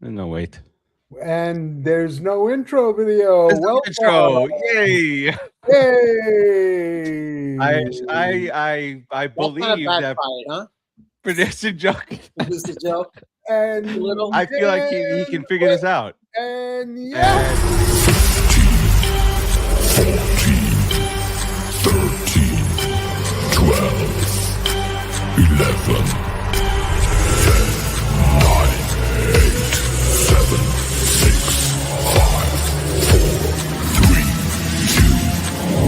No, wait. And there's no intro video. Intro. Yay. Hey. I believe that huh? producer Joe. Producer Joe. And Little. I feel like he can figure this out. And yeah. 14, 13, 12, 11, 10, 9, 8, 7, 6, 5, 4, 3, 2,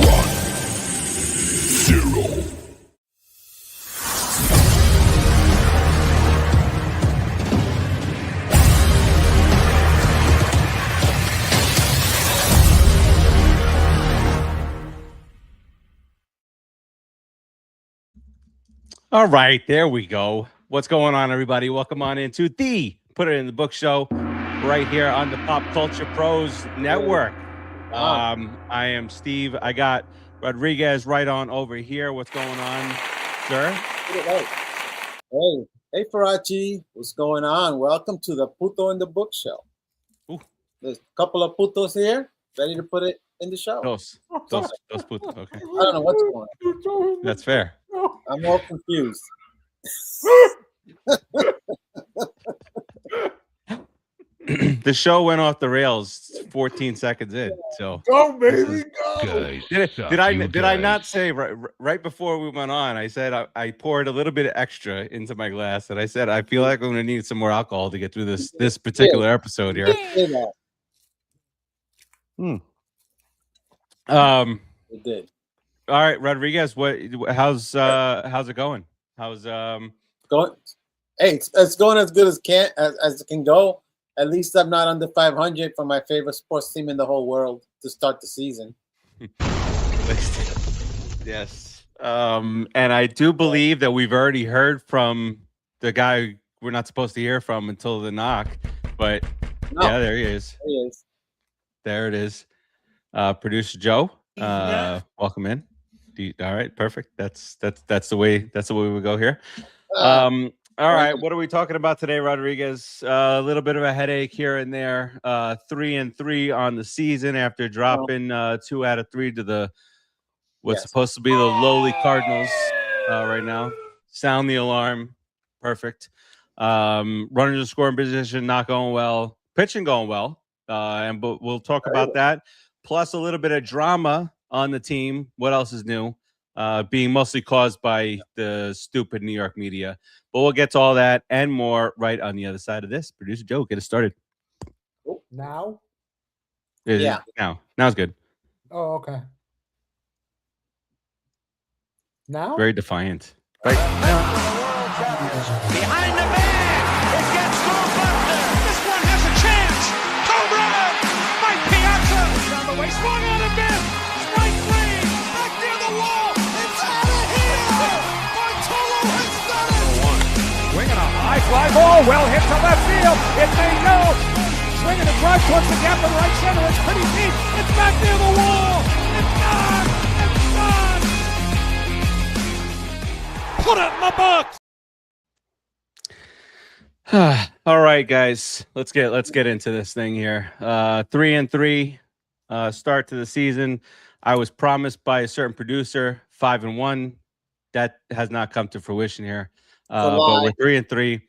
1, 0. All right, there we go. What's going on, everybody? Welcome on into the Put It in the Book show right here on the Pop Culture Pros Network. I am Steve. I got Rodriguez right on over here. What's going on, sir? Hey, Farace. What's going on? Welcome to the Puto in the Book show. Ooh. There's a couple of putos here ready to put it in the show. Dos putos. Okay. I don't know what's going on. That's fair. I'm all confused. The show went off the rails 14 seconds in. So Go, baby, go. Guys, did I not say right before we went on? I said I poured a little bit of extra into my glass, and I said I feel like I'm going to need some more alcohol to get through this particular episode here. It did. All right, Rodriguez, how's it going? How's going? Hey, it's going as good as it can go. At least I'm not under 500 for my favorite sports team in the whole world to start the season. Yes. And I do believe that we've already heard from the guy we're not supposed to hear from until the knock. But yeah, there he is. There he is. There it is. Producer Joe. Welcome in. All right, perfect. That's the way we go here. All right, what are we talking about today, Rodriguez? A little bit of a headache here and there. 3-3 on the season after dropping 2 out of 3 to what's supposed to be the lowly Cardinals right now. Sound the alarm. Perfect. Running the scoring position, not going well. Pitching going well. But we'll talk about that. Plus a little bit of drama on the team. What else is new? Being mostly caused by the stupid New York media. But we'll get to all that and more right on the other side of this. Producer Joe, get us started. Now? Yeah. Now's good. Oh, okay. Now? Very defiant. Right. Behind the bag. It gets through Buster. This one has a chance. Home run. Mike Piazza. Down the way. Swung on a miss. Strike 3. Back near the wall. It's out of here. Bartolo has done it. Swinging a high fly ball. Well hit to left field. It may go. Swinging a drive towards the gap in right center. It's pretty deep. It's back near the wall. It's gone. It's gone. Put it in the books. All right, guys, let's get into this thing here. 3-3 start to the season. I was promised by a certain producer 5-1. That has not come to fruition here. But we're 3-3,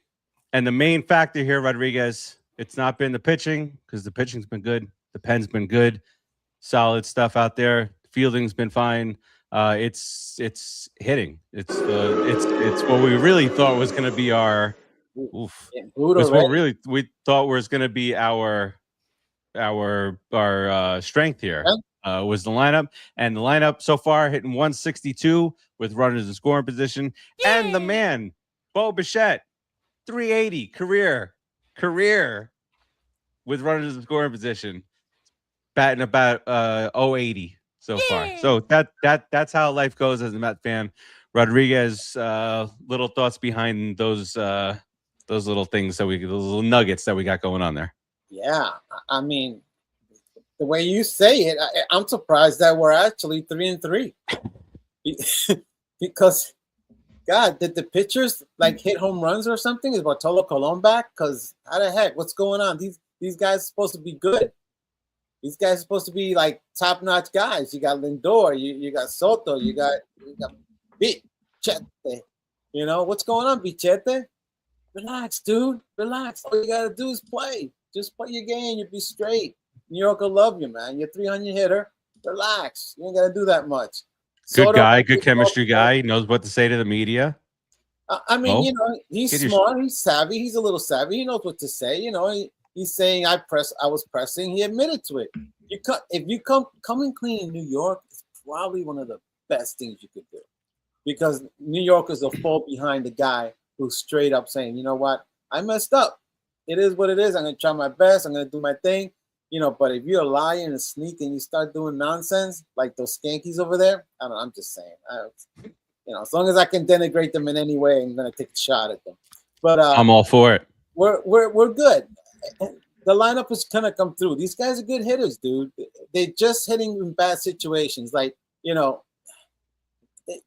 and the main factor here, Rodriguez, it's not been the pitching because the pitching's been good. The pen's been good, solid stuff out there. Fielding's been fine. It's hitting. It's what we really thought was going to be our. Oof. It's what really we thought was going to be our strength here. Was the lineup, and the lineup so far hitting 162 with runners in scoring position. Yay! And the man, Bo Bichette, 380 career with runners in scoring position, batting about 080 so far. So that's how life goes as a Met fan. Rodriguez, little thoughts behind those little things those little nuggets that we got going on there. Yeah, I mean, the way you say it, I'm surprised that we're actually 3-3 because God, did the pitchers like hit home runs or something? Is Bartolo Colon back? Because how the heck? What's going on? These guys are supposed to be good. These guys are supposed to be like top-notch guys. You got Lindor, you got Soto, you got Bichette. You know, what's going on, Bichette? Relax, dude. Relax. All you gotta do is play. Just play your game. You'll be straight. New York will love you, man. You're 300 hitter. Relax. You ain't gotta do that much. Good guy, good chemistry guy. Knows what to say to the media. I mean, you know, he's smart. He's savvy. He's a little savvy. He knows what to say. You know, he's saying I was pressing. He admitted to it. If you come and clean in New York, it's probably one of the best things you could do, because New Yorkers will fall behind the guy who's straight up saying, you know what, I messed up. It is what it is. I'm gonna try my best. I'm gonna do my thing. You know, but if you're lying and sneaking, you start doing nonsense like those skankies over there. I don't know. I'm just saying. You know, as long as I can denigrate them in any way, I'm gonna take a shot at them. But I'm all for it. We're good. The lineup is gonna come through. These guys are good hitters, dude. They're just hitting in bad situations. Like, you know, it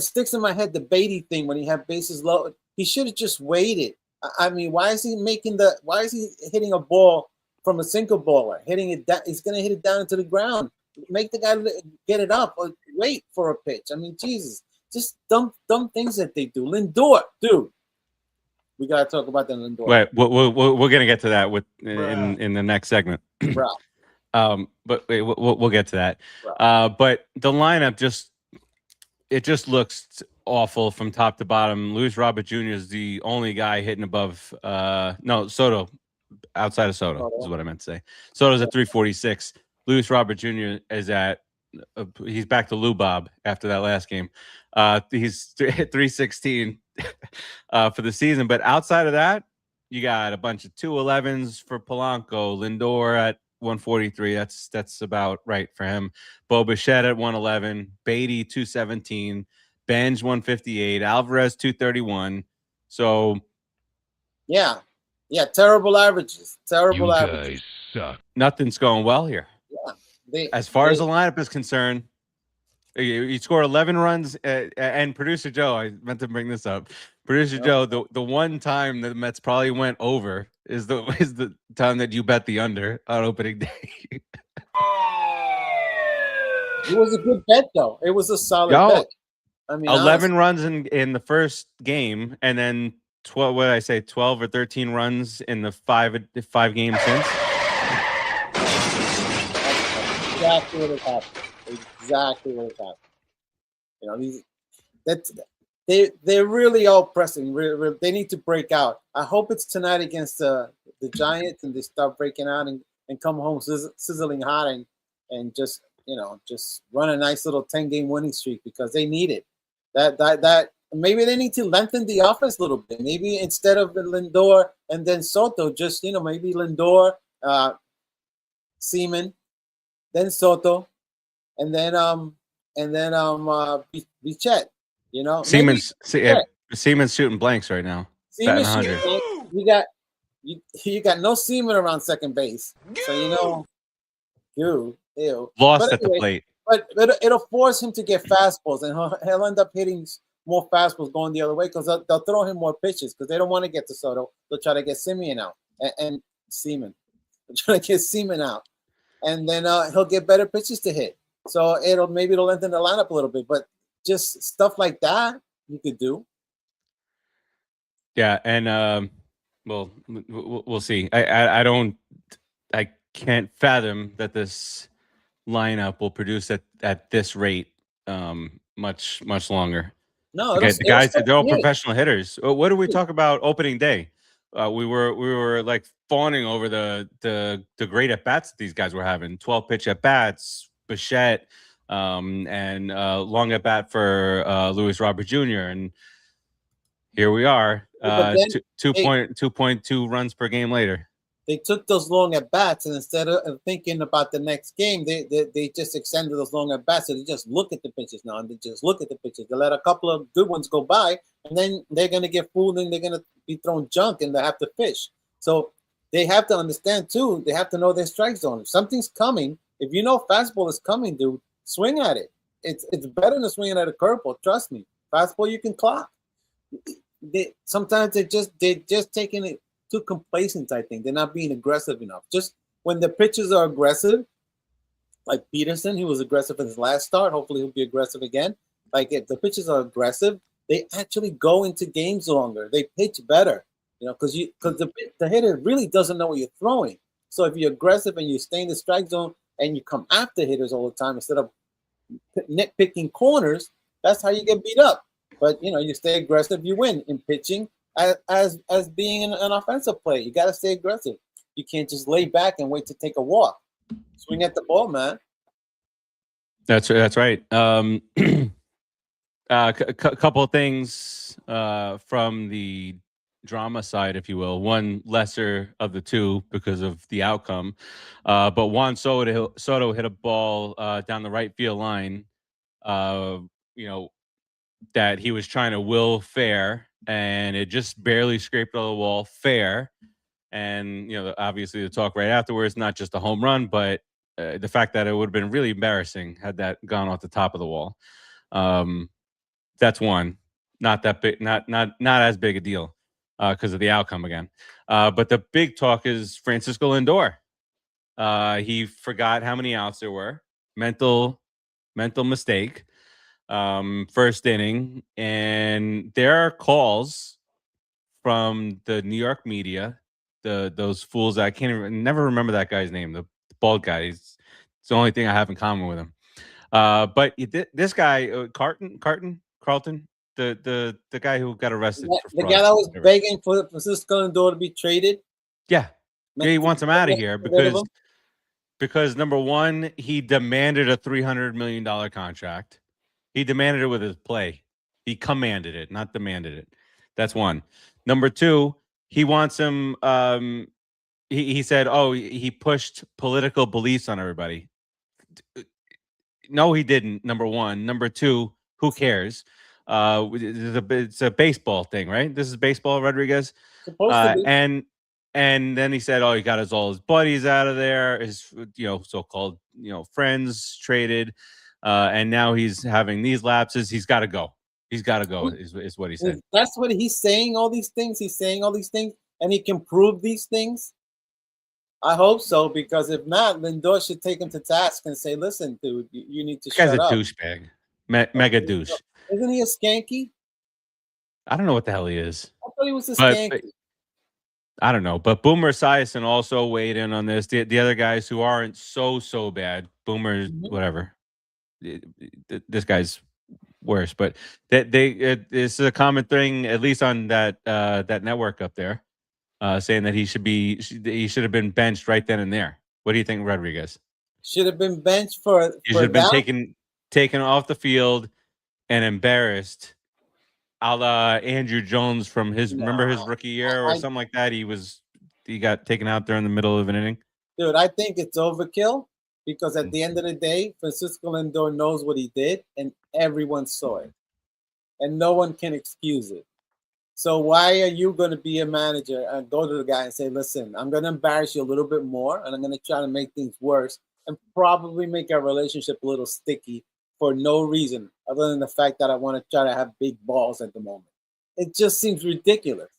sticks in my head the Beatty thing when he had bases loaded. He should have just waited. I mean, why is he hitting a ball from a single baller? Hitting it down, he's gonna hit it down into the ground. Make the guy get it up or wait for a pitch. I mean, Jesus, just dumb things that they do. Lindor, dude. We gotta talk about the Lindor. Wait, we're gonna get to that in the next segment. Bro. But wait, we'll get to that. But the lineup just looks awful from top to bottom. Luis Robert Jr. is the only guy hitting above Soto, outside of Soto is what I meant to say. Soto's at 346. Luis Robert Jr. is at he's back to Lou Bob after that last game. He's at 316 for the season. But outside of that, you got a bunch of 211s for Polanco, Lindor at 143. That's about right for him. Bo Bichette at 111, Beatty 217, Benj 158, Alvarez 231. So yeah, terrible averages. Terrible You averages. guys suck. Nothing's going well here. Yeah, As far as the lineup is concerned, you score 11 runs, and producer Joe, I meant to bring this up. Producer Joe, the one time the Mets probably went over is the time that you bet the under on opening day. It was a good bet, though. It was a solid bet. I mean, 11 runs in the first game, and then 12. What did I say? 12 or 13 runs in the five games since. Exactly what has happened. Exactly what has happened. You know, they're really all pressing. They need to break out. I hope it's tonight against the Giants, and they start breaking out and come home sizzling hot and just run a nice little 10-game winning streak, because they need it. That maybe they need to lengthen the offense a little bit. Maybe instead of Lindor and then Soto, just maybe Lindor, Seaman, then Soto, and then Bichette. You know, Seaman's shooting blanks right now. Seaman's shooting blanks. You got no Seaman around second base, so ew. Lost at the plate. But it'll force him to get fastballs, and he'll end up hitting more fastballs going the other way, because they'll throw him more pitches, because they don't want to get to Soto. They'll try to get Simeon out and Seaman. They'll try to get Seaman out, and then he'll get better pitches to hit. So it'll lengthen the lineup a little bit, but just stuff like that you could do. Yeah, and we'll see. I can't fathom that this lineup will produce at this rate much longer. No, okay, the guys, they're all professional hitters. What do we talk about opening day? We were like fawning over the great at bats that these guys were having. 12 pitch at bats, Bichette, and long at bat for Luis Robert Jr. And here we are, 2.2 runs per game later. They took those long at bats, and instead of thinking about the next game, they just extended those long at bats. So they just look at the pitches now, and they just look at the pitches. They let a couple of good ones go by, and then they're gonna get fooled, and they're gonna be thrown junk, and they have to fish. So they have to understand too. They have to know their strike zone. If something's coming, if fastball is coming, dude, swing at it. It's better than swinging at a curveball. Trust me. Fastball you can clock. Sometimes they're just taking it too complacent. I think they're not being aggressive enough. Just when the pitchers are aggressive, like Peterson, he was aggressive in his last start. Hopefully, he'll be aggressive again. Like if the pitchers are aggressive, they actually go into games longer. They pitch better, because the hitter really doesn't know what you're throwing. So if you're aggressive and you stay in the strike zone and you come after hitters all the time instead of nitpicking corners, that's how you get beat up. But you stay aggressive, you win in pitching. As being an offensive player, you got to stay aggressive. You can't just lay back and wait to take a walk. Swing at the ball, man. That's right. Couple of things from the drama side, if you will. One lesser of the two because of the outcome. But Juan Soto hit a ball down the right field line. That he was trying to will fair, and it just barely scraped on the wall fair. And obviously the talk right afterwards, not just a home run, but the fact that it would have been really embarrassing had that gone off the top of the wall. That's one, not that big, not as big a deal because of the outcome again. But the big talk is Francisco Lindor. He forgot how many outs there were. Mental mistake. First inning, and there are calls from the New York media, those fools that I never remember that guy's name, the bald guy. It's the only thing I have in common with him. But this guy, Carlton, the guy who got arrested. The guy that was begging for Francisco Lindor to be traded. Yeah, he wants him out of here because number one, he demanded a $300 million contract. He demanded it with his play. He commanded it, not demanded it. That's one. Number two, he wants him. He said, "Oh, he pushed political beliefs on everybody." No, he didn't. Number one. Number two, who cares? It's a baseball thing, right? This is baseball, Rodriguez. And then he said, "Oh, he got all his buddies out of there, his so-called friends traded." And now he's having these lapses. He's got to go. He's got to go, is what he said. That's what he's saying, all these things. He's saying all these things, and he can prove these things. I hope so, because if not, Lindor should take him to task and say, listen, dude, you need to shut up. This guy's a douchebag. Mega douche. Isn't he a skanky? I don't know what the hell he is. I thought he was a skanky. I don't know. But Boomer Esiason also weighed in on this. The other guys who aren't so bad. Boomer, whatever. This guy's worse, but this is a common thing, at least on that network up there, saying that he should have been benched right then and there. What do you think, Rodriguez? Should have been benched for. He should have been taken off the field and embarrassed, a la Andrew Jones from remember his rookie year or something like that. He got taken out there in the middle of an inning. Dude, I think it's overkill. Because at the end of the day, Francisco Lindor knows what he did, and everyone saw it. And no one can excuse it. So why are you going to be a manager and go to the guy and say, listen, I'm going to embarrass you a little bit more, and I'm going to try to make things worse and probably make our relationship a little sticky for no reason other than the fact that I want to try to have big balls at the moment. It just seems ridiculous.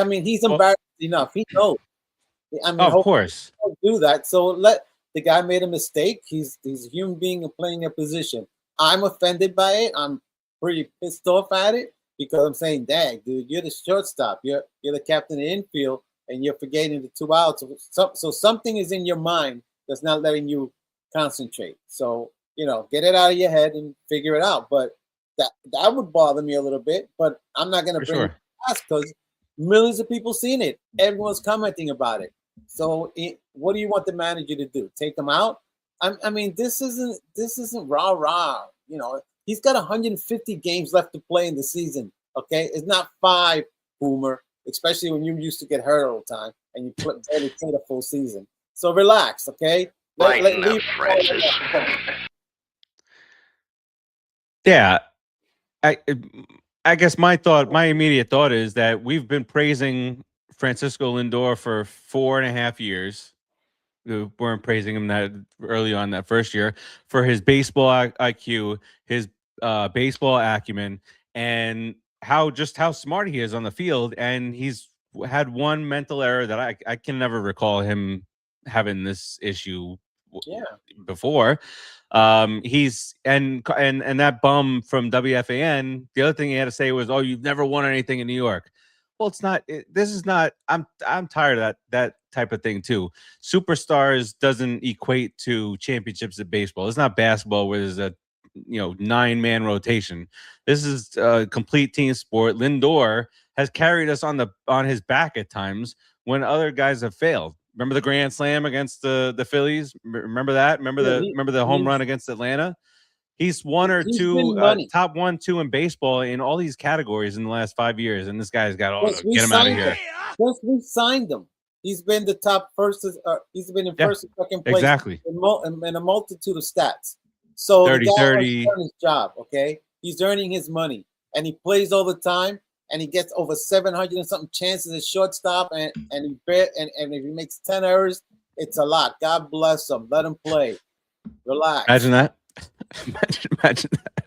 I mean, he's embarrassed enough. He knows. I mean, of course. Don't do that. So the guy made a mistake. He's a human being and playing a position. I'm offended by it. I'm pretty pissed off at it because I'm saying, dang, dude, you're the shortstop. You're the captain of the infield, and you're forgetting the 2 outs. So something is in your mind that's not letting you concentrate. So, get it out of your head and figure it out. But that would bother me a little bit. But I'm not going to bring it to pass because millions of people seen it. Everyone's commenting about it. So what do you want the manager to do? Take him out? I mean, this isn't rah-rah. He's got 150 games left to play in the season, okay? It's not 5, Boomer, especially when you used to get hurt all the time and you barely played a full season. So relax, okay? Francis. Yeah. I guess my immediate thought is that we've been praising Francisco Lindor for 4.5 years. We weren't praising him that early on that first year for his baseball IQ, his baseball acumen and how smart he is on the field. And he's had one mental error that I can never recall him having this issue before. He's and that bum from WFAN, the other thing he had to say was, "Oh, you've never won anything in New York." Well, it's not. This is not. I'm tired of that type of thing too. Superstars doesn't equate to championships at baseball. It's not basketball where there's a 9-man rotation. This is a complete team sport. Lindor has carried us on his back at times when other guys have failed. Remember the grand slam against the Phillies? Remember that? Remember the home run against Atlanta? He's one or two top 1, 2 in baseball in all these categories in the last 5 years, and this guy's got all get him out of here. Since we signed him, he's been the top first. He's been in first and second place exactly in a multitude of stats. So 30, the guy 30. has done his job. Okay, he's earning his money, and he plays all the time. And he gets over 700 and something chances at shortstop, and if he makes 10 errors, it's a lot. God bless him. Let him play. Relax. Imagine that. Imagine that.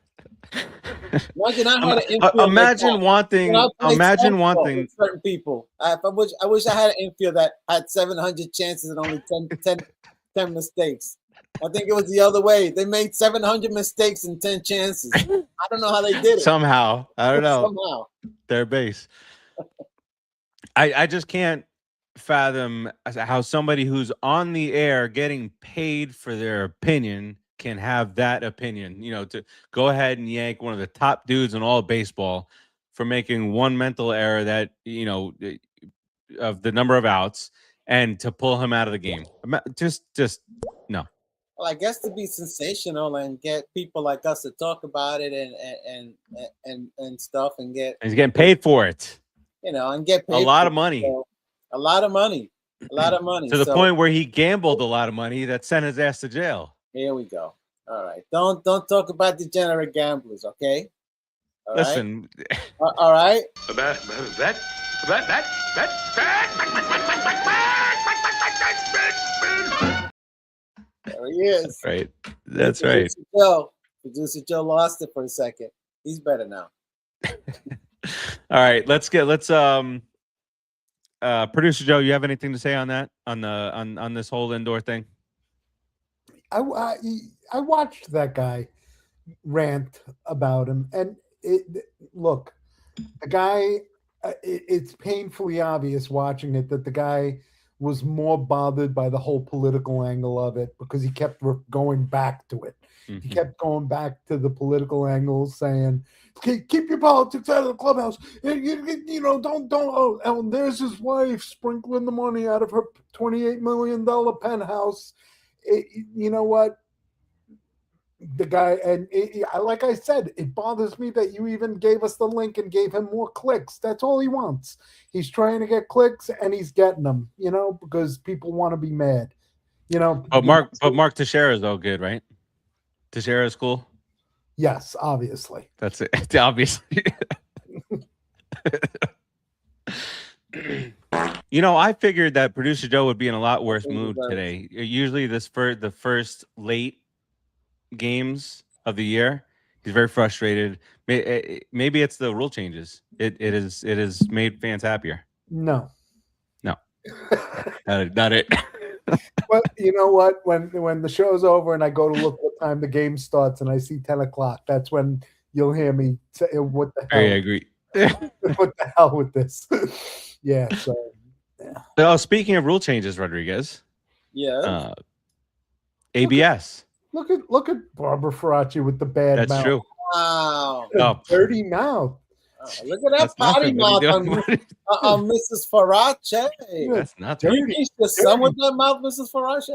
Imagine wanting certain people. I wish I had an infield that had 700 chances and only 10 mistakes. I think it was the other way. They made 700 mistakes and 10 chances. I don't know how they did it. Somehow. I don't know. Somehow. Their base. I just can't fathom how somebody who's on the air getting paid for their opinion can have that opinion, to go ahead and yank one of the top dudes in all of baseball for making one mental error that, of the number of outs and to pull him out of the game. Just no. Well, I guess to be sensational and get people like us to talk about it and stuff and get. And he's getting paid for it. And get paid a lot of money. A lot of money. A lot of money. To the point where he gambled a lot of money that sent his ass to jail. Here we go. All right. Don't talk about degenerate gamblers, okay? All Listen. Right? All right. There he is. That's right. Producer Joe lost it for a second. He's better now. All right, let's producer Joe, you have anything to say on that? On this whole Lindor thing? I watched that guy rant about him, and look, the guy. It's painfully obvious watching it that the guy was more bothered by the whole political angle of it because he kept going back to it. Mm-hmm. He kept going back to the political angle, saying, "Keep your politics out of the clubhouse. Don't." Oh, and there's his wife sprinkling the money out of her $28 million penthouse. You know what? The guy, and like I said, it bothers me that you even gave us the link and gave him more clicks. That's all he wants. He's trying to get clicks, and he's getting them, because people want to be mad, But Mark Teixeira is all good, right? Teixeira is cool. Yes, obviously. That's it. Obviously. I figured that producer Joe would be in a lot worse mood today. Usually, the first late games of the year, he's very frustrated. Maybe it's the rule changes. It has made fans happier. No. Not it. But you know what? When the show's over and I go to look what time the game starts and I see 10 o'clock, that's when you'll hear me say, "What the hell?" I agree. What the hell with this? Yeah. So. Yeah. Oh, speaking of rule changes, Rodriguez. Yeah. ABS. Look at Barbara Farace with the bad mouth. That's true. Wow. Dirty mouth. Look at that potty mouth on Mrs. Farace. That's nothing. You reached the sun with that mouth, Mrs. Farace?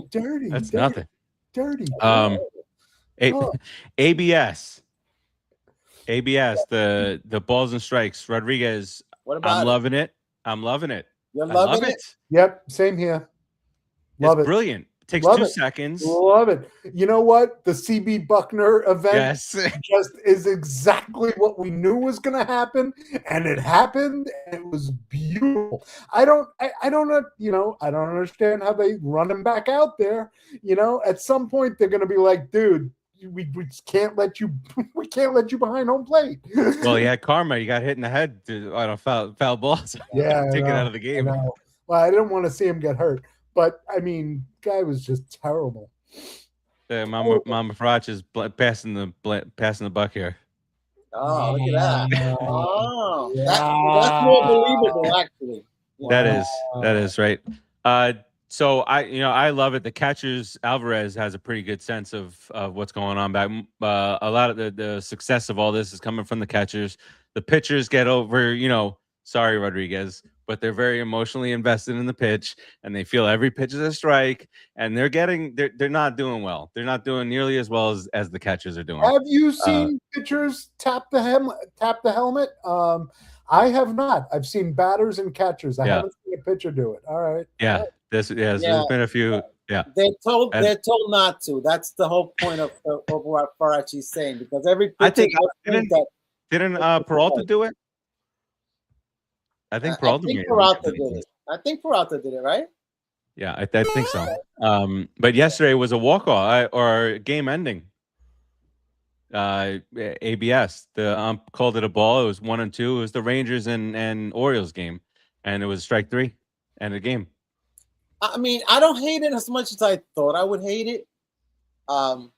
Dirty. That's nothing. Dirty. ABS. The balls and strikes. Rodriguez. What about I'm loving it. I'm loving it. You're loving it? Yep. Same here. Love it. Brilliant. Takes Love 2 it. seconds. Love it. You know what? The CB Buckner event just is exactly what we knew was going to happen, and it happened. And it was beautiful. I don't understand how they run him back out there. At some point they're going to be like, "Dude, we just can't let you we can't let you behind home plate. Well, he had karma. He got hit in the head on a foul ball. So Yeah, taken out of the game. I know. Well, I didn't want to see him get hurt, but I mean, guy was just terrible. Mama Farace is passing the buck here. Oh, look at that. Oh, Yeah. that's more believable, actually. That is right. So I love it. The catchers, Alvarez has a pretty good sense of what's going on back. A lot of the success of all this is coming from the catchers. The pitchers get over, sorry, Rodriguez, but they're very emotionally invested in the pitch, and they feel every pitch is a strike, and they're not doing well. They're not doing nearly as well as the catchers are doing. Have you seen pitchers tap the helmet? I have not. I've seen batters and catchers. I haven't seen a pitcher do it. All right. Yeah. There's been a few. Yeah. They're told not to. That's the whole point of what Farace is saying, because every pitcher I think didn't Peralta do it? I think Peralta did it. I think Peralta did it, right? Yeah, I think so. But yesterday was a walk-off or game ending. ABS. The ump called it a ball. It was 1-2. It was the Rangers and Orioles game, and it was strike 3 and a game. I mean, I don't hate it as much as I thought I would hate it. Why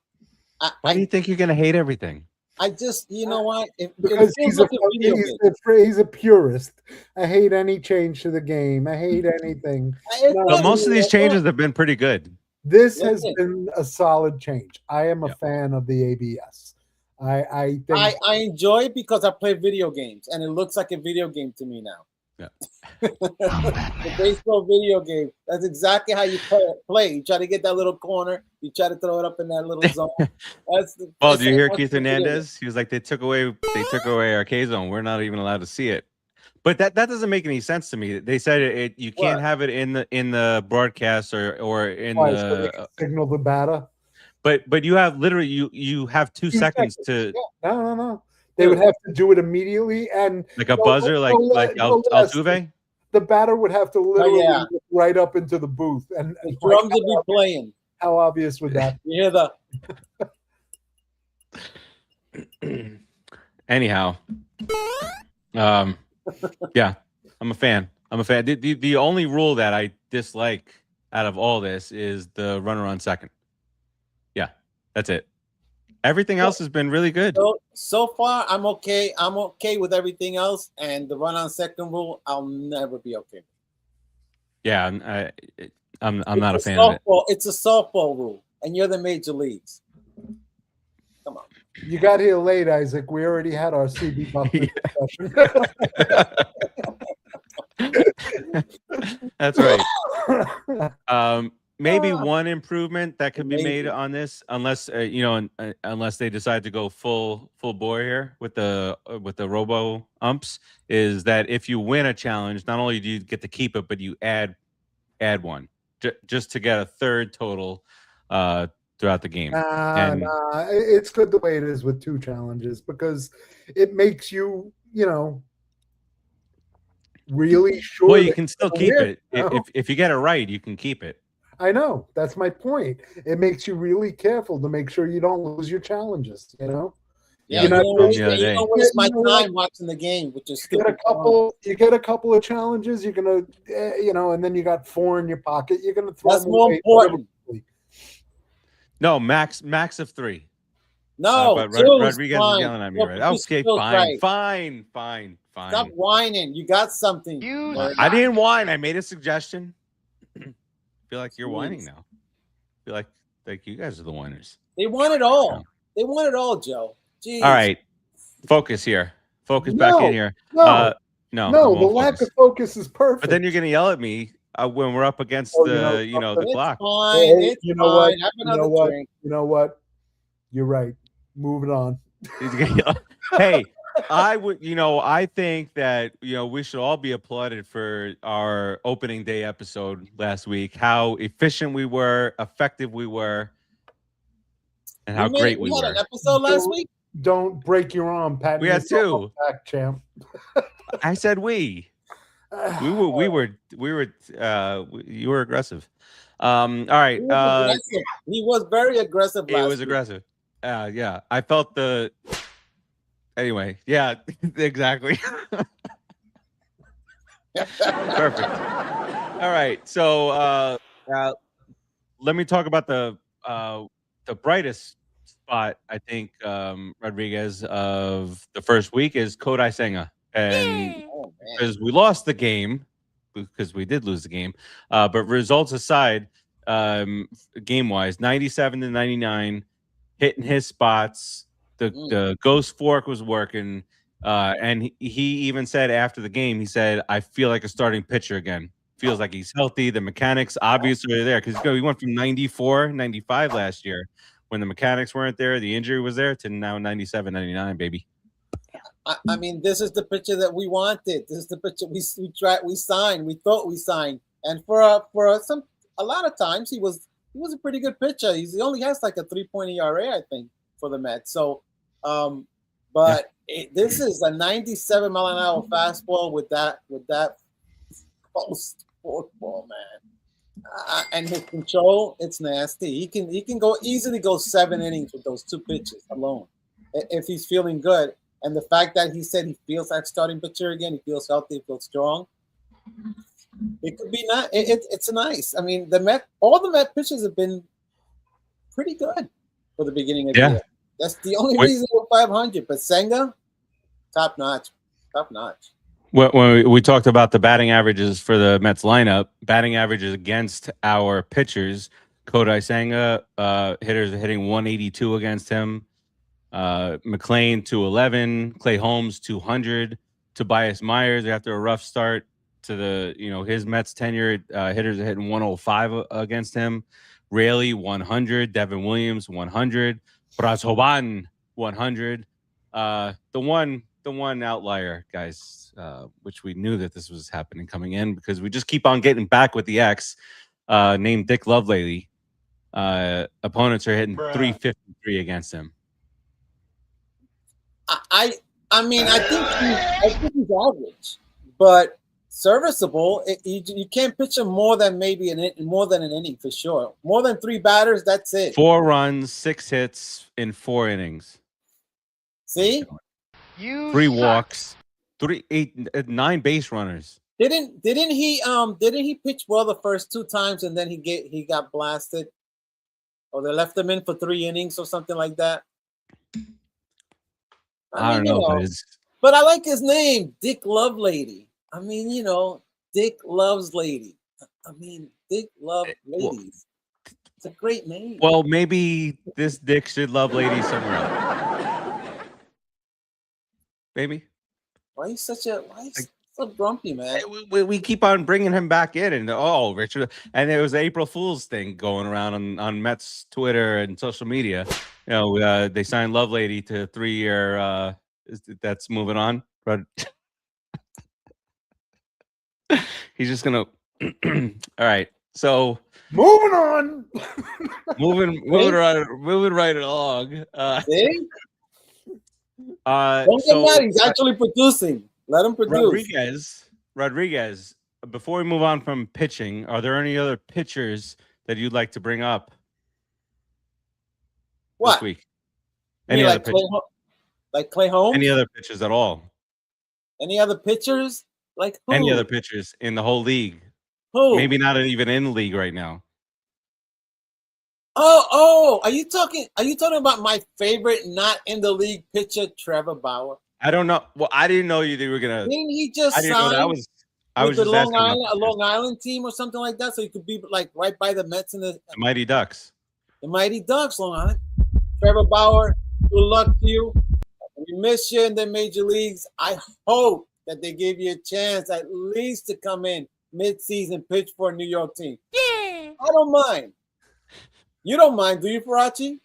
do you think you're gonna hate everything? I just, you know what? Because he's a purist. I hate any change to the game. I hate anything. But most of these changes have been pretty good. This has been a solid change. I am a fan of the ABS. I think I enjoy it because I play video games, and it looks like a video game to me now. Yeah. The baseball video game. That's exactly how you play. You try to get that little corner. You try to throw it up in that little zone. Do you hear Keith Hernandez? He was like, they took away our K zone. We're not even allowed to see it. But that doesn't make any sense to me. They said you can't have it in the broadcast or in the signal the batter. But you have literally you have 2 seconds to. Yeah. No. They would have to do it immediately, and like a buzzer, like Altuve. The batter would have to literally look right up into the booth, and the drums would be playing. How obvious would that be? You hear the. Anyhow, yeah, I'm a fan. The only rule that I dislike out of all this is the runner on second. Yeah, that's it. Everything else has been really good. So far, I'm okay. I'm okay with everything else, and the run on second rule, I'll never be okay. Yeah, I'm not a fan of it. It's a softball rule, and you're the major leagues. Come on. You got here late, Isaac. We already had our CB Buffett discussion. That's right. Maybe one improvement that could be made on this, unless unless they decide to go full bore here with the robo umps, is that if you win a challenge, not only do you get to keep it, but you add one just to get a third total throughout the game. It's good the way it is with 2 challenges, because it makes you really sure. Well, you can still keep it if you get it right. You can keep it. I know. That's my point. It makes you really careful to make sure you don't lose your challenges, Yeah, you don't waste my time watching the game, which is you get a couple of challenges, you're gonna and then you got 4 in your pocket. You're gonna throw. That's more important. No, max of 3. No, but Rodriguez is yelling at me right. Okay, fine. Stop whining. You got something. I didn't whine. I made a suggestion. I feel like you're whining now. I feel like you guys are the whiners. They want it all. No. They want it all, Joe. Jeez. All right. Focus here. Back in here. No, the lack of focus is perfect. But then you're going to yell at me when we're up against the clock. Fine. It's you know fine. Have another drink. You know what? You're right. Moving on. Hey, I think that we should all be applauded for our opening day episode last week. How efficient we were, effective we were, and how great we were. We had an episode last week. Don't break your arm, Pat. We had 2. Back, champ. I said we. You were aggressive. All right. He was very aggressive. He was aggressive. Yeah. I felt the. Anyway, yeah, exactly. Perfect. All right. So let me talk about the brightest spot, I think, Rodriguez, of the first week is Kodai Senga. And Oh man. because we lost the game, because we did lose the game, but results aside, game wise, 97 to 99, hitting his spots. The ghost fork was working. And he even said after the game, he said, I feel like a starting pitcher again. Feels like he's healthy. The mechanics obviously are there because he went from 94, 95 last year when the mechanics weren't there, the injury was there, to now 97, 99, baby. I mean, this is the pitcher that we wanted. This is the pitcher we tried, we signed, we thought we signed, and for a lot of times he was a pretty good pitcher. He only has like a 3.0 ERA, I think, for the Mets. So, this is a 97 mile an hour fastball with that post forkball, man. And his control, it's nasty. He can easily go 7 innings with those 2 pitches alone if he's feeling good. And the fact that he said he feels like starting pitcher again, he feels healthy, he feels strong. It could be not. It's nice. I mean, all the Met pitchers have been pretty good for the beginning of the year. That's the only reason we're 500. But Senga, top notch. When we talked about the batting averages for the Mets lineup, batting averages against our pitchers, Kodai Senga, hitters are hitting 182 against him. McLean 211, Clay Holmes 200, Tobias Myers after a rough start to his Mets tenure, hitters are hitting 105 against him. Raley 100, Devin Williams 100, Brazoban 100. The one outlier, guys, which we knew that this was happening coming in because we just keep on getting back with the X, named Dick Lovelady. Opponents are hitting 353 against him. I mean, I think he's average, but serviceable. You can't pitch him more than maybe an inning for sure. More than 3 batters, that's it. 4 runs, 6 hits in 4 innings. See, 3 walks, 9 base runners. Didn't he pitch well the first 2 times and then he got blasted, or they left him in for 3 innings or something like that? I don't know, but I like his name, Dick Lovelady. I mean, Dick loves lady. I mean, Dick loves ladies. It's a great name. Well, maybe this Dick should love ladies somewhere else. Maybe. Why are you so grumpy, man? We keep on bringing him back in, and Richard, and there was an April Fool's thing going around on Mets Twitter and social media. They signed Lovelady to a 3-year. That's moving on, but he's just gonna. All right, so moving on, moving right along. See? Don't get mad. He's actually producing. Let him produce. Rodriguez. Before we move on from pitching, are there any other pitchers that you'd like to bring up? What? This week? Any other pitchers? Like Clay Holmes? Any other pitchers at all? Any other pitchers? Like who? Any other pitchers in the whole league? Who? Maybe not even in the league right now. Oh, are you talking about my favorite not in the league pitcher, Trevor Bauer? I don't know. Well, I didn't know you were gonna. Didn't he just I didn't know that was. I was the just Long Island team or something like that, so he could be like right by the Mets and the Mighty Ducks. The Mighty Ducks, Long Island. Trevor Bauer, good luck to you. We miss you in the major leagues. I hope that they give you a chance at least to come in mid-season, pitch for a New York team. Yeah, I don't mind. You don't mind, do you, Farace?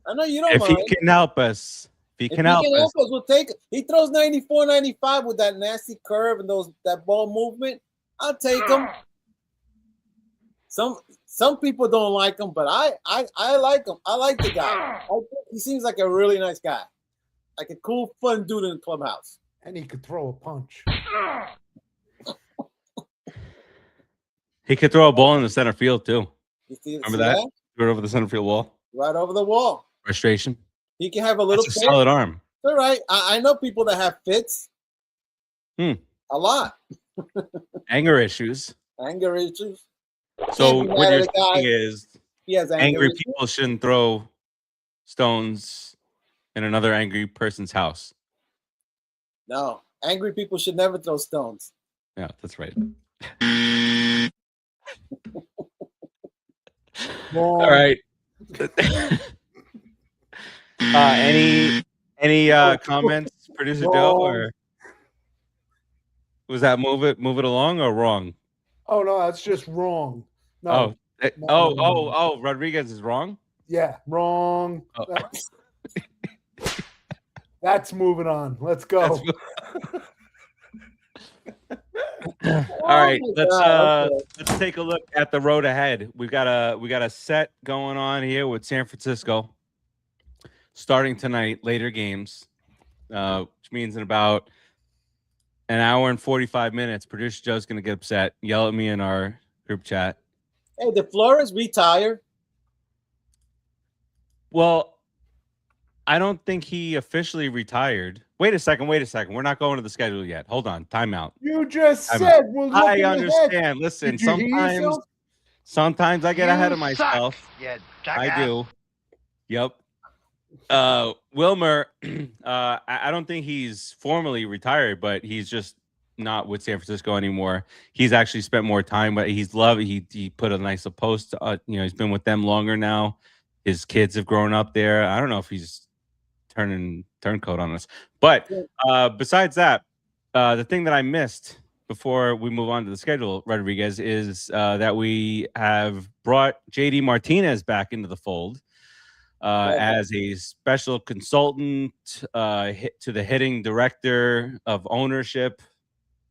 I know you don't mind. If he can help us. If he can help us, we'll take it. He throws 94, 95 with that nasty curve and that ball movement. I'll take him. Some people don't like him, but I like him. I like the guy. I think he seems like a really nice guy, like a cool, fun dude in the clubhouse. And he could throw a punch. He could throw a ball in the center field too. Remember that? Right over the center field wall. Right over the wall. Frustration. He can have a little That's a fit. solid arm. All right. I know people that have fits. A lot. Anger issues. Anger issues. So Can't be what mad you're at a guy. saying is He has anger angry issues. people shouldn't throw stones in another angry person's house. No. Angry people should never throw stones. Yeah, that's right. All right. Any comments, Producer Joe, or was that move it along or wrong? Oh no, that's just wrong. No. Oh, Rodriguez is wrong? Yeah, wrong. Oh. That's moving on. Let's go. All right, let's take a look at the road ahead. We got a set going on here with San Francisco starting tonight, later games, which means in about an hour and 45 minutes, Producer Joe's going to get upset, yell at me in our group chat. Hey, did Flores retire? Well, I don't think he officially retired. Wait a second. We're not going to the schedule yet. Hold on. Timeout. You just said we're looking I understand. ahead. Listen, Did you hear sometimes I get ahead of myself. Yeah, I do. Yep. Wilmer, I don't think he's formally retired, but he's just not with San Francisco anymore. He's actually spent more time, but he put a nice post. He's been with them longer now. His kids have grown up there. I don't know if he's turncoat on us. But besides that, the thing that I missed before we move on to the schedule, Rodriguez, is that we have brought JD Martinez back into the fold as a special consultant to the hitting director of ownership,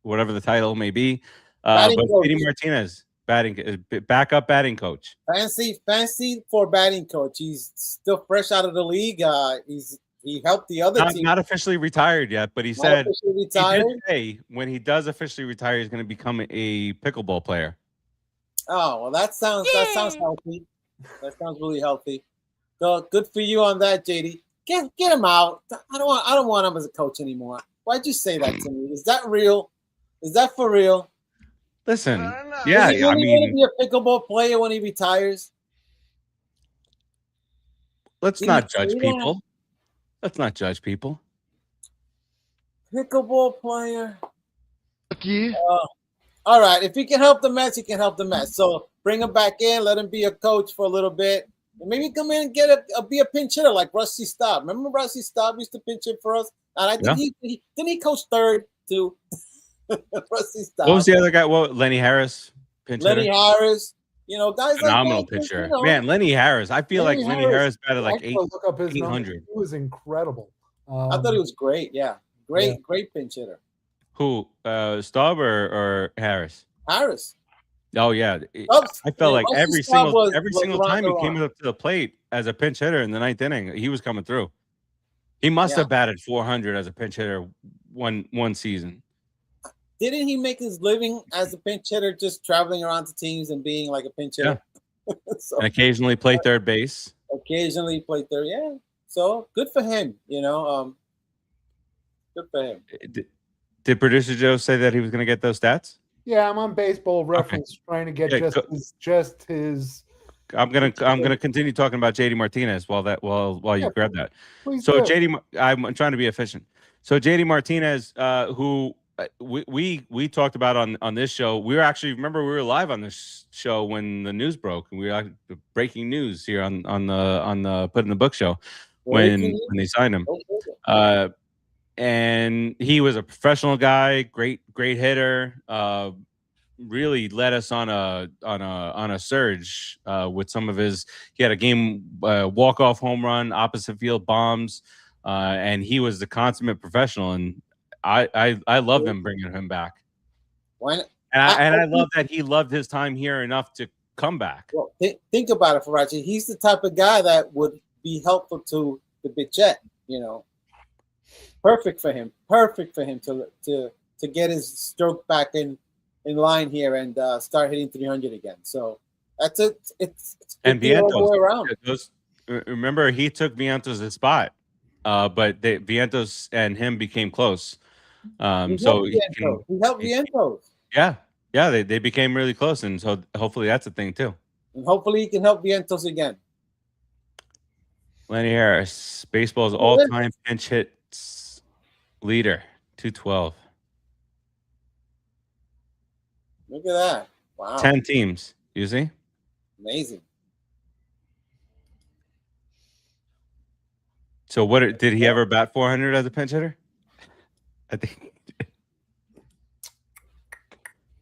whatever the title may be. But JD Martinez, backup batting coach. Fancy for batting coach. He's still fresh out of the league. He helped the other team. Not officially retired yet, but he said he did say when he does officially retire, he's going to become a pickleball player. Oh well, that sounds healthy. That sounds really healthy. So good for you on that, JD. Get him out. I don't want him as a coach anymore. Why'd you say that to me? Is that real? Is that for real? Listen, yeah, is he really going to be a pickleball player when he retires? Let's not judge people. Let's not judge people. Pickleball player. All right. If he can help the Mets, he can help the Mets. So bring him back in. Let him be a coach for a little bit. And maybe come in and be a pinch hitter like Rusty Staub. Remember Rusty Staub used to pinch hit for us? And I think he coached third too. Rusty Staub. What was the other guy? Lenny Harris. Lenny Harris. Guys phenomenal like that, pitcher. Man, Lenny Harris. I feel like Lenny Harris batted like look up his 800. He was incredible. I thought he was great. Yeah. Great pinch hitter. Who? Staub or Harris? Harris. Oh yeah. I felt like every single time he came up to the plate as a pinch hitter in the ninth inning, he was coming through. He must have batted 400 as a pinch hitter one season. Didn't he make his living as a pinch hitter, just traveling around to teams and being like a pinch hitter? Yeah. And occasionally play third base. Occasionally play third, yeah. So good for him, Good for him. Did Producer Joe say that he was going to get those stats? Yeah, I'm on Baseball Reference trying to get just his. I'm gonna continue talking about JD Martinez while you grab that. So do. I'm trying to be efficient. So JD Martinez, who we talked about on this show. We were live on this show when the news broke, and we were breaking news here on the Put in the Book show when they signed him. And he was a professional guy, great hitter. Really led us on a surge with some of his. He had a game walk-off home run, opposite field bombs, and he was the consummate professional. And I love them bringing him back. Why not? And I love that he loved his time here enough to come back. Well, think about it, Farace. He's the type of guy that would be helpful to the Bichette, Perfect for him to get his stroke back in line here and start hitting 300 again. So that's it. It's and all the way around. remember he took Vientos' spot, but Vientos and him became close. So he helped Vientos. Yeah, they became really close, and so hopefully that's a thing too. And hopefully he can help Vientos again. Lenny Harris, baseball's all-time pinch hits leader, 212. Look at that! Wow, 10 teams. You see? Amazing. So what did he ever bat 400 as a pinch hitter?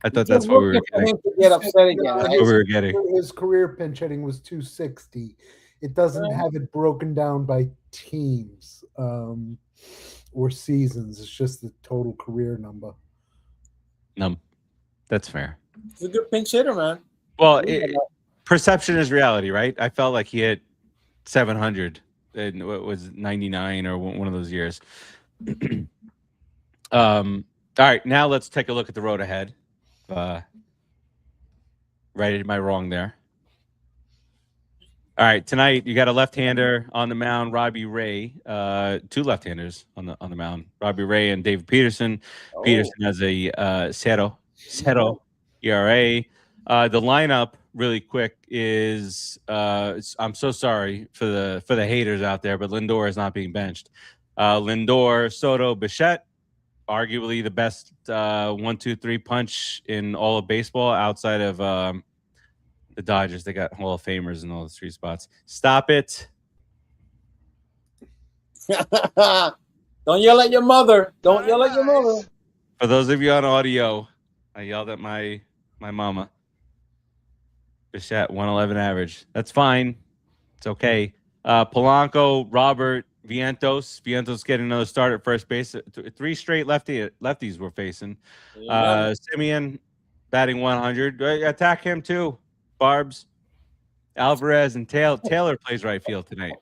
I thought that's what we were getting. Him to get upset again, right? That's what we were getting. His career pinch hitting was 260. It doesn't have it broken down by teams or seasons. It's just the total career number. No, that's fair. He's a good pinch hitter, man. Well, perception is reality, right? I felt like he hit 700 in what was 99 or one of those years. All right, now let's take a look at the road ahead. Right, am I wrong there? All right, tonight you got a left-hander on the mound, Robbie Ray. Two left-handers on the mound, Robbie Ray and David Peterson. Peterson has a zero ERA. The lineup, really quick, is I'm so sorry for the haters out there, but Lindor is not being benched. Lindor, Soto, Bichette, arguably the best 1-2-3 punch in all of baseball outside of the Dodgers. They got Hall of Famers in all the three spots. Stop it. Don't yell at your mother. Don't yell at your mother. For those of you on audio, I yelled at my mama. Bichette, 111 average. That's fine. It's okay. Polanco, Robert, Vientos. Vientos getting another start at first base. Three straight lefties we're facing. Simeon batting 100. Attack him too. Barbs, Alvarez, and Taylor plays right field tonight.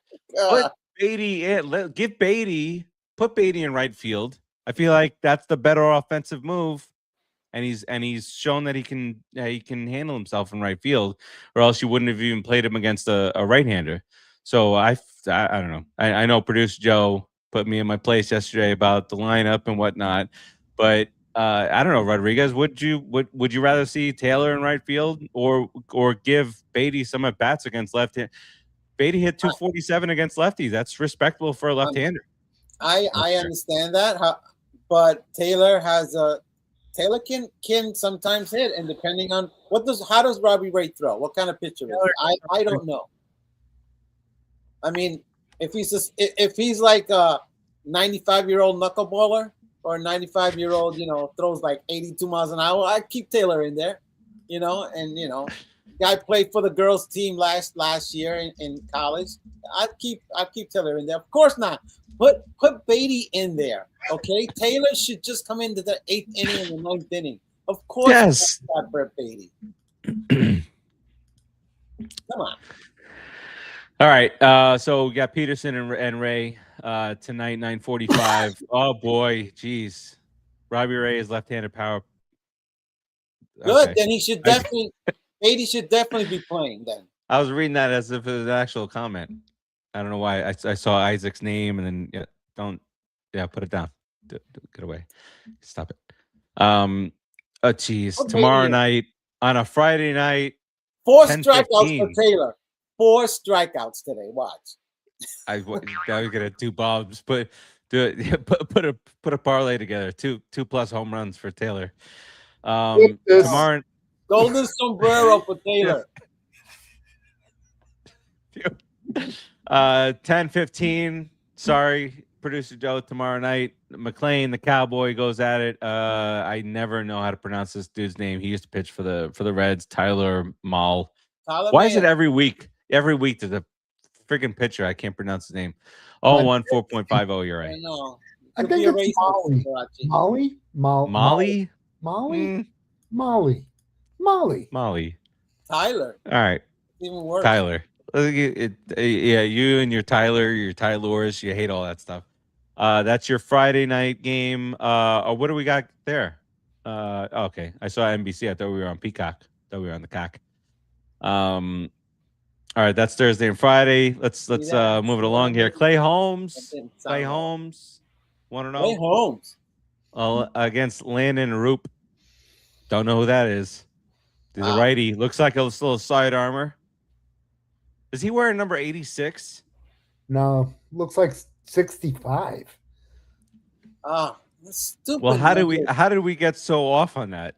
Put Beatty in. Give Beatty. Put Beatty in right field. I feel like that's the better offensive move. And he's shown that he can handle himself in right field, or else you wouldn't have even played him against a right-hander. So I don't know. I know producer Joe put me in my place yesterday about the lineup and whatnot, but I don't know, Rodriguez. Would you rather see Taylor in right field or give Beatty some at bats against left-hand? Beatty hit 247 against lefties. That's respectable for a left-hander. I understand that, but Taylor can sometimes hit, and depending on how does Robbie Ray throw? What kind of pitcher is he? I don't know. I mean, if he's like a 95-year-old knuckleballer or a 95-year-old, throws like 82 miles an hour, I'd keep Taylor in there, and guy played for the girls team last year in college. I'd keep Taylor in there. Of course not. Put Beatty in there. Okay, Taylor should just come into the 8th inning and the 9th inning. Of course, yes. Not Brett Beatty. Come on. All right. So we got Peterson and Ray tonight, 9:45. Oh boy, geez. Robbie Ray is left-handed power. Good. Then he should definitely. Beatty should definitely be playing then. I was reading that as if it was an actual comment. I don't know why. I saw Isaac's name and then put it down. Get away. Stop it. Tomorrow night on a Friday night. 4 strikeouts for Taylor. 4 strikeouts today. Watch. I was gonna do Bob's, put a parlay together. Two plus home runs for Taylor. Tomorrow. Golden sombrero for Taylor. 10:15. Sorry, producer Joe. Tomorrow night, McLean, the Cowboy, goes at it. I never know how to pronounce this dude's name. He used to pitch for the Reds. Tyler Mall. Why is it every week? Every week there's a freaking pitcher. I can't pronounce his name. 0-1, 4.50 ERA. I know. I think it's Molly. Molly. Tyler. All right. Even worse. Tyler. Yeah, you and your Tylors, you hate all that stuff. That's your Friday night game. What do we got there? Okay. I saw NBC. I thought we were on Peacock. I thought we were on the cock. All right, that's Thursday and Friday. Let's move it that? along here. Clay Holmes. didn't Clay sound right. Holmes. Want to Clay know? Holmes. Against Landon Roop. Don't know who that is. He's a Wow. righty. Looks like a little side armor. Is he wearing number 86? No, looks like 65. That's stupid. Well, how number. did we get so off on that?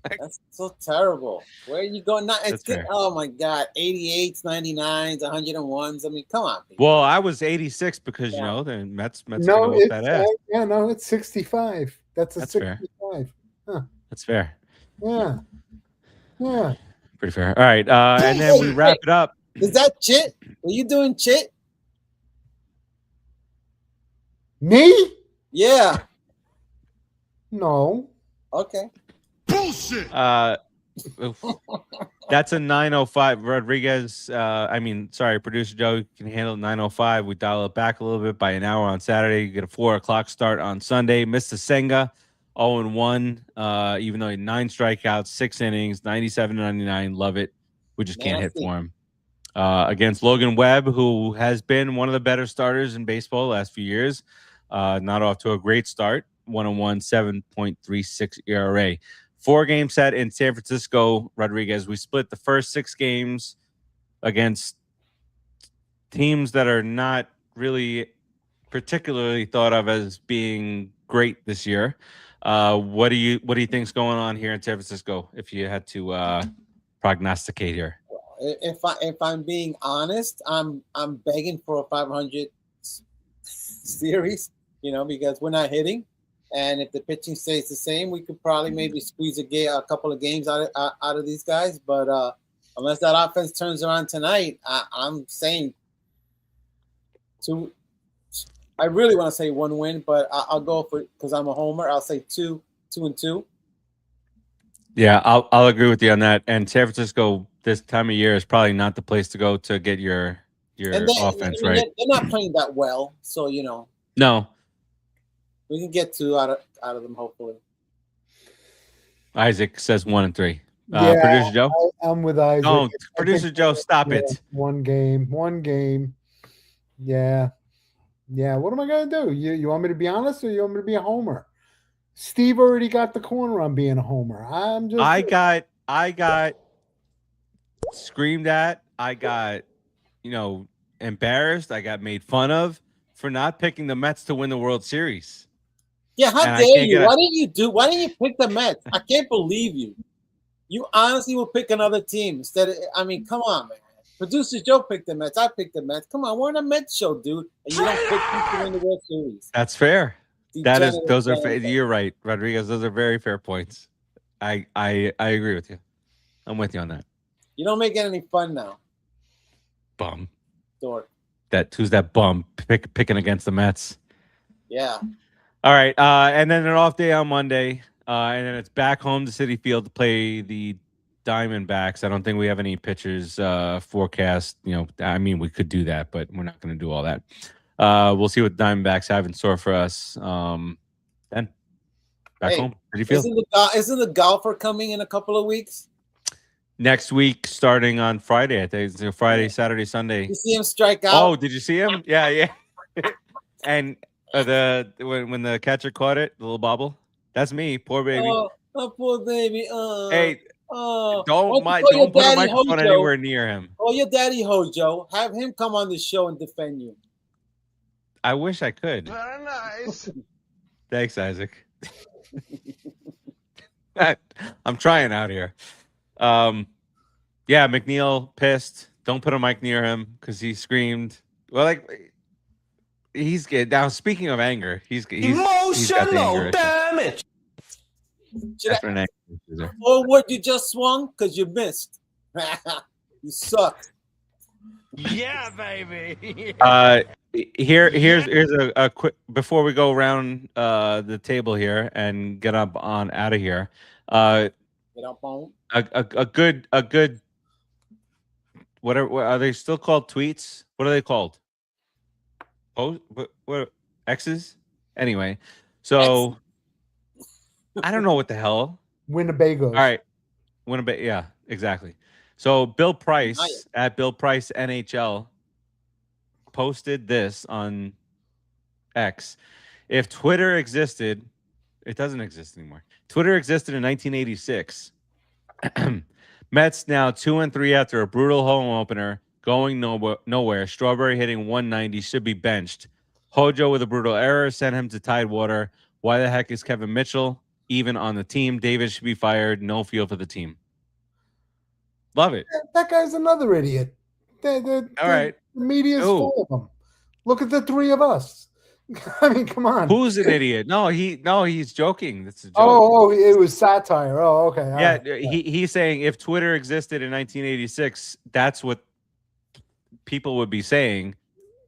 That's so terrible. Where are you going? That's fair. Oh my God, 88s, 99s, 101s. I mean, come on. People. Well, I was 86 because you know the Mets are No, gonna whoop it's that ass. yeah, no, it's 65. That's That's 65. Huh. That's fair. Yeah. Yeah. Pretty fair. All right, and then we wrap it up. Is that Chit? Are you doing Chit? Me? Yeah. No. Okay. Bullshit. That's a 905. Rodriguez, producer Joe, you can handle 905. We dial it back a little bit by an hour on Saturday. You get a 4 o'clock start on Sunday. Mr. Senga, 0-1, even though he had 9 strikeouts, 6 innings, 97-99. Love it. We just can't hit for him. Against Logan Webb, who has been one of the better starters in baseball the last few years. Not off to a great start. 1-1, 7.36 ERA. 4-game set in San Francisco, Rodriguez. We split the first 6 games against teams that are not really particularly thought of as being great this year. What do you think's going on here in San Francisco? If you had to prognosticate here, If I'm being honest, I'm begging for a 500 series. Because we're not hitting. And if the pitching stays the same, we could probably maybe squeeze a couple of games out of these guys. But unless that offense turns around tonight, I'm saying 2. I really want to say 1 win, but I'll go for it because I'm a homer. I'll say 2-2. Yeah, I'll agree with you on that. And San Francisco this time of year is probably not the place to go to get your offense right. They're not playing that well, so No. We can get 2 out of them, hopefully. Isaac says 1 and 3. Yeah, Producer Joe? I'm with Isaac. Don't. Producer Joe, stop it. 1 game. Yeah. Yeah. What am I going to do? You want me to be honest or you want me to be a homer? Steve already got the corner on being a homer. I got screamed at. I got, embarrassed. I got made fun of for not picking the Mets to win the World Series. Yeah, how dare you? Why didn't you pick the Mets? I can't believe you. You honestly will pick another team instead of, come on, man. Producer Joe picked the Mets. I picked the Mets. Come on, we're on a Mets show, dude. And you don't pick people to win the World Series. That's fair. You're right, Rodriguez. Those are very fair points. I agree with you. I'm with you on that. You don't make it any fun now. Bum. Dork. Who's that bum picking against the Mets? Yeah. All right, and then an off day on Monday, and then it's back home to Citi Field to play the Diamondbacks. I don't think we have any pitchers forecast. We could do that, but we're not going to do all that. We'll see what the Diamondbacks have in store for us. Then back home, Citi Field. Isn't the golfer coming in a couple of weeks? Next week, starting on Friday. I think it's Friday, Saturday, Sunday. You see him strike out? Oh, did you see him? Yeah. And when the catcher caught it, the little bobble. That's me, poor baby. Oh poor baby. Hey, don't put a microphone anywhere near him. Oh, your daddy Hojo. Have him come on the show and defend you. I wish I could. Very nice. Thanks, Isaac. I'm trying out here. Yeah, McNeil pissed. Don't put a mic near him because he screamed. Well, he's good. Now, speaking of anger, he's emotional damage. Or what you just swung because you missed. You suck. Yeah, baby. Here's a quick before we go around the table here and get up on out of here. Get up on a good whatever are they still called tweets? What are they called? What X's? Anyway, so I don't know what the hell. Winnebagos. All right, Winnebago. Yeah, exactly. So Bill Price at Bill Price NHL posted this on X. If Twitter existed, it doesn't exist anymore. Twitter existed in 1986. Mets now 2-3 after a brutal home opener, going nowhere. Strawberry hitting 190, should be benched. Hojo with a brutal error sent him to Tidewater. Why the heck is Kevin Mitchell even on the team? David should be fired. No field for the team. Love it. That guy's another idiot. All right. The media's full of them. Look at the three of us. I mean, come on. Who's an idiot? No, he's joking. That's a joke. Oh, it was satire. Oh, okay. Yeah, right. He's saying if Twitter existed in 1986, that's what people would be saying.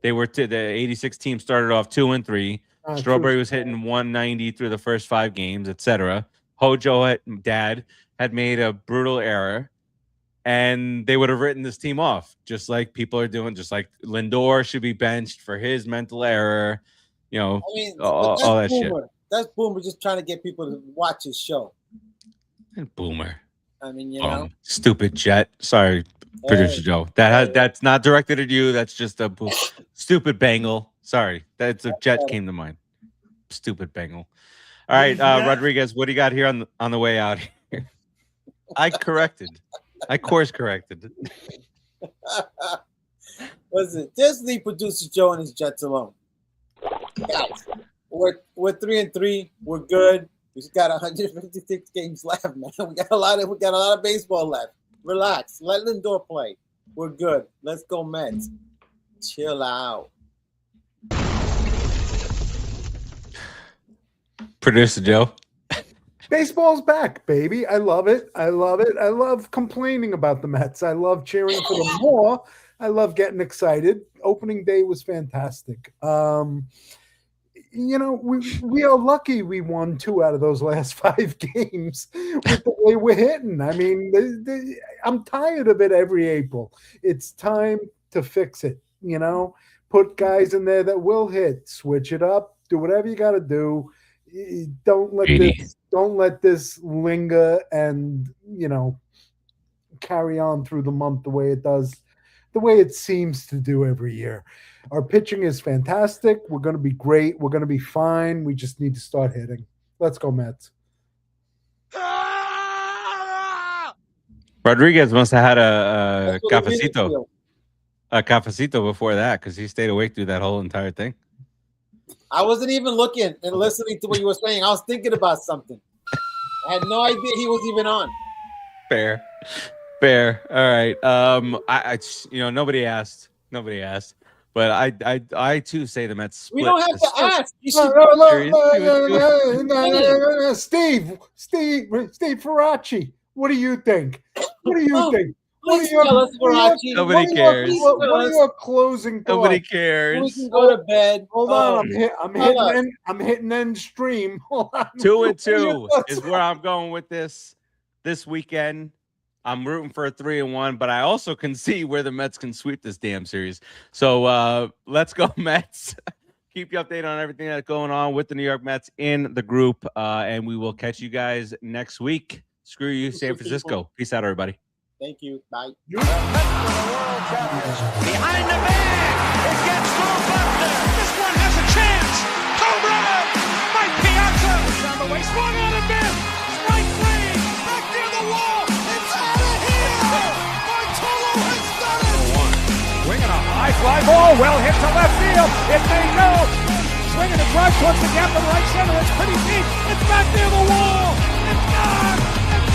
They were the 86 team started off 2-3. Strawberry was hitting 190 through the first 5 games, etc. Hojo dad had made a brutal error, and they would have written this team off, just like people are doing. Just like Lindor should be benched for his mental error. You know, I mean, all that shit. That's Boomer just trying to get people to watch his show. And Boomer. I mean, you know, stupid Jet. Sorry, Producer Joe. That's not directed at you. That's just a stupid Bengal. Sorry, that's a Jet came to mind. Stupid Bengal. All right, Rodriguez, what do you got here on the way out here? I course corrected. Listen, just leave Producer Joe and his Jets alone. Guys, we're 3-3. We're good. We've got 156 games left, man. We got a lot of baseball left. Relax. Let Lindor play. We're good. Let's go, Mets. Chill out. Producer Joe. Baseball's back, baby. I love it. I love complaining about the Mets. I love cheering for them more. I love getting excited. Opening day was fantastic. You know, we are lucky we won 2 out of those last 5 games with the way we're hitting. I mean, I'm tired of it every April. It's time to fix it, you know. Put guys in there that will hit. Switch it up. Do whatever you got to do. Don't let this linger and, you know, carry on through the month the way it does, the way it seems to do every year. Our pitching is fantastic. We're going to be great. We're going to be fine. We just need to start hitting. Let's go, Mets. Rodriguez must have had a cafecito. A cafecito before that, because he stayed awake through that whole entire thing. I wasn't even looking and listening to what you were saying. I was thinking about something. I had no idea he was even on. Fair. All right. I nobody asked. But I too say the Mets split. We don't have to ask. You should Steve Farace. What do you think? Nobody cares. What are your closing thoughts? Nobody cares. We can go to bed. Hold on, I'm hitting end stream. Hold on. 2-2 is where I'm going with this weekend. I'm rooting for a 3-1, but I also can see where the Mets can sweep this damn series. So let's go, Mets. Keep you updated on everything that's going on with the New York Mets in the group, and we will catch you guys next week. Screw you, San Francisco. Peace out, everybody. Thank you. Bye. Behind the man. It gets through Buster. This one has a chance. Home run. Mike Piazza. Down the way. Swung on a miss. Strike 3. Back near the wall. It's out of here. Bartolo has done it. Swinging a high fly ball. Well hit to left field. It may go. Swinging a drive towards the gap in right center. It's pretty deep. It's back near the wall.